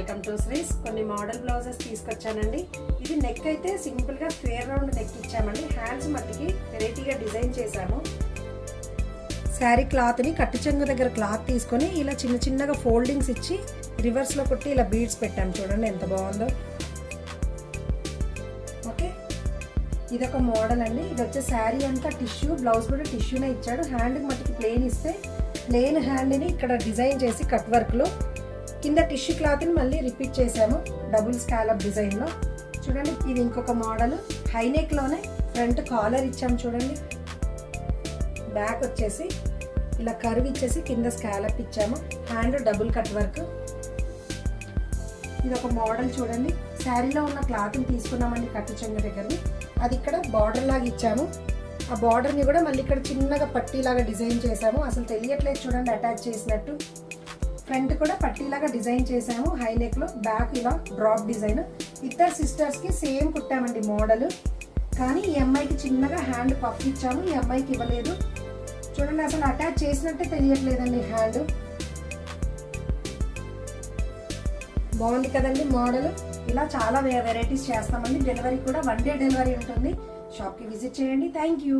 Welcome to శ్రీస్. కొన్ని model blouses తీసుకొచ్చానండి. ఇది నెక్ అయితే సింపుల్ గా ఫేర్ రౌండ్ నెక్ ఇచ్చామండి. హ్యాండ్స్ మట్టికి వెరైటీగా డిజైన్ చేశాము. శారీ క్లాత్ ని కట్టు చెంగు దగ్గర క్లాత్ తీసుకొని ఇలా చిన్న చిన్నగా ఫోల్డింగ్స్ ఇచ్చి రివర్స్ లో కొట్టి ఇలా బీడ్స్ పెట్టాము. చూడండి ఎంత బాగుందో. ఓకే, ఇదొక మోడల్ అండి. ఇది వచ్చే శారీ అంతా టిష్యూ, బ్లౌజ్ కూడా టిష్యూనే ఇచ్చాడు. హ్యాండ్ మట్టికి ప్లెయిన్ ఇస్తే ప్లెయిన్ హ్యాండ్ ని ఇక్కడ డిజైన్ చేసి కట్ వర్క్ లో కింద టిష్యూ క్లాత్ ని మళ్ళీ రిపీట్ చేసాము డబుల్ స్కాలప్ డిజైన్ లో. చూడండి, ఇది ఇంకొక మోడల్. హై నెక్ లోనే ఫ్రంట్ కాలర్ ఇచ్చాము. చూడండి, బ్యాక్ వచ్చేసి ఇలా కర్వ్ ఇచ్చేసి కింద స్కాలప్ ఇచ్చాము. Hand double cut work. ఇది ఒక మోడల్. చూడండి, శారీలో ఉన్న క్లాత్ ని తీసుకున్నామండి కట్టు చెంగు దగ్గరని. అది ఇక్కడ బార్డర్ లాగా ఇచ్చాము. ఆ బార్డర్ ని కూడా మళ్ళీ ఇక్కడ చిన్నగా పట్టీలాగా డిజైన్ చేసాము. అసలు తెలియట్లేదు చూడండి అటాచ్ చేసినట్టు. ఫ్రంట్ కూడా పట్టీలాగా డిజైన్ చేసాము. హై నెక్ లో, బ్యాక్ ఇలా డ్రాప్ డిజైన్. ఇద్దరు సిస్టర్స్ కి సేమ్ కుట్టామండి మోడల్. కానీ ఈ అమ్మాయికి చిన్నగా హ్యాండ్ పఫ్ ఇచ్చాము, ఈ అమ్మాయికి ఇవ్వలేదు. చూడండి, అసలు అటాచ్ చేసినట్టే తెలియట్లేదండి హ్యాండ్. బాగుంది కదండి మోడల్. ఇలా చాలా వెరైటీస్ చేస్తామండి. డెలివరీ కూడా 1 డే డెలివరీ ఉంటుంది. షాప్కి విజిట్ చేయండి. Thank you.